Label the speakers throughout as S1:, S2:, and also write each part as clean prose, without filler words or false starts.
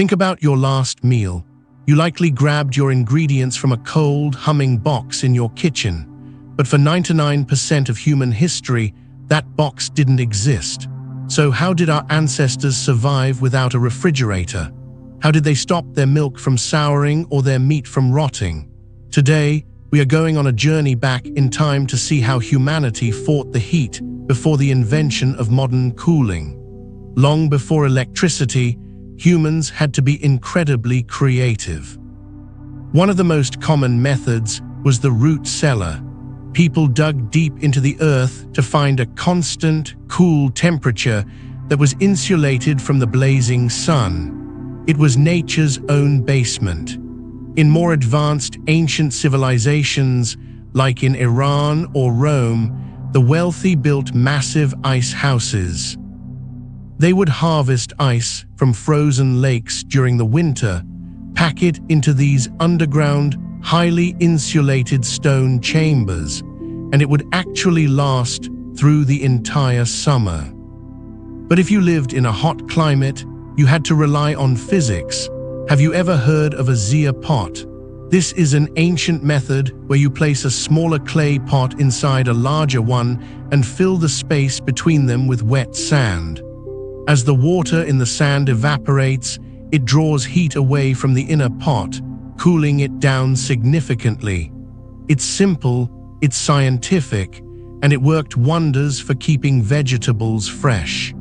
S1: Think about your last meal. You likely grabbed your ingredients from a cold, humming box in your kitchen. But for 99% of human history, that box didn't exist. So how did our ancestors survive without a refrigerator? How did they stop their milk from souring or their meat from rotting? Today, we are going on a journey back in time to see how humanity fought the heat before the invention of modern cooling. Long before electricity, humans had to be incredibly creative. One of the most common methods was the root cellar. People dug deep into the earth to find a constant, cool temperature that was insulated from the blazing sun. It was nature's own basement. In more advanced ancient civilizations, like in Iran or Rome, the wealthy built massive ice houses. They would harvest ice from frozen lakes during the winter, pack it into these underground, highly insulated stone chambers, and it would actually last through the entire summer. But if you lived in a hot climate, you had to rely on physics. Have you ever heard of a Zia pot? This is an ancient method where you place a smaller clay pot inside a larger one and fill the space between them with wet sand. As the water in the sand evaporates, it draws heat away from the inner pot, cooling it down significantly. It's simple, it's scientific, and it worked wonders for keeping vegetables fresh.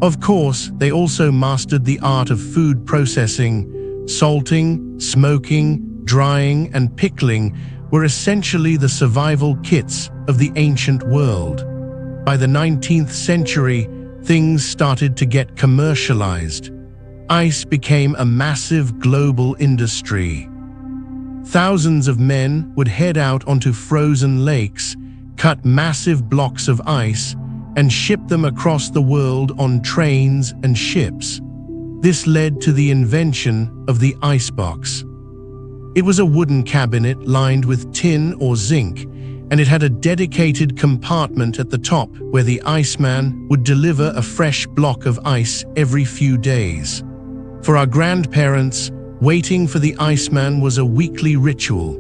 S1: Of course, they also mastered the art of food processing. Salting, smoking, drying, and pickling were essentially the survival kits of the ancient world. By the 19th century, things started to get commercialized. Ice became a massive global industry. Thousands of men would head out onto frozen lakes, cut massive blocks of ice, and ship them across the world on trains and ships. This led to the invention of the icebox. It was a wooden cabinet lined with tin or zinc, and it had a dedicated compartment at the top where the iceman would deliver a fresh block of ice every few days. For our grandparents, waiting for the iceman was a weekly ritual.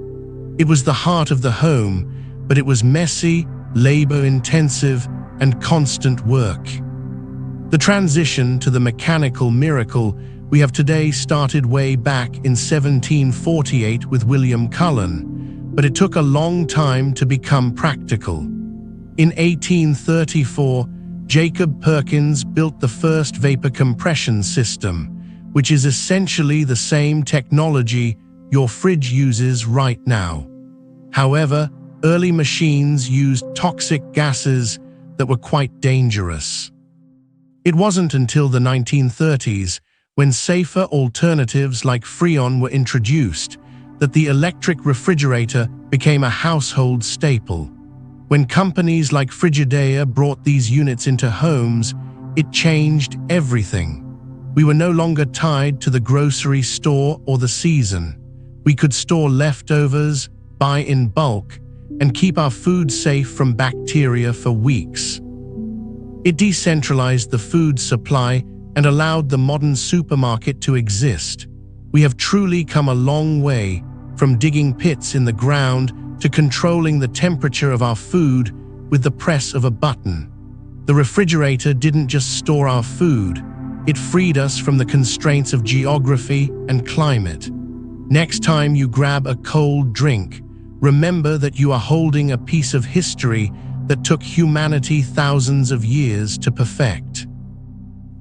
S1: It was the heart of the home, but it was messy, labor-intensive, and constant work. The transition to the mechanical miracle we have today started way back in 1748 with William Cullen, but it took a long time to become practical. In 1834, Jacob Perkins built the first vapor compression system, which is essentially the same technology your fridge uses right now. However, early machines used toxic gases that were quite dangerous. It wasn't until the 1930s, when safer alternatives like Freon were introduced, that the electric refrigerator became a household staple. When companies like Frigidaire brought these units into homes, it changed everything. We were no longer tied to the grocery store or the season. We could store leftovers, buy in bulk, and keep our food safe from bacteria for weeks. It decentralized the food supply and allowed the modern supermarket to exist. We have truly come a long way, from digging pits in the ground to controlling the temperature of our food with the press of a button. The refrigerator didn't just store our food, it freed us from the constraints of geography and climate. Next time you grab a cold drink, remember that you are holding a piece of history that took humanity thousands of years to perfect.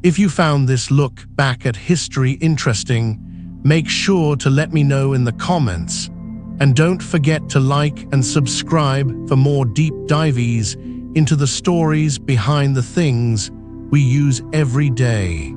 S1: If you found this look back at history interesting, make sure to let me know in the comments. And don't forget to like and subscribe for more deep dives into the stories behind the things we use every day.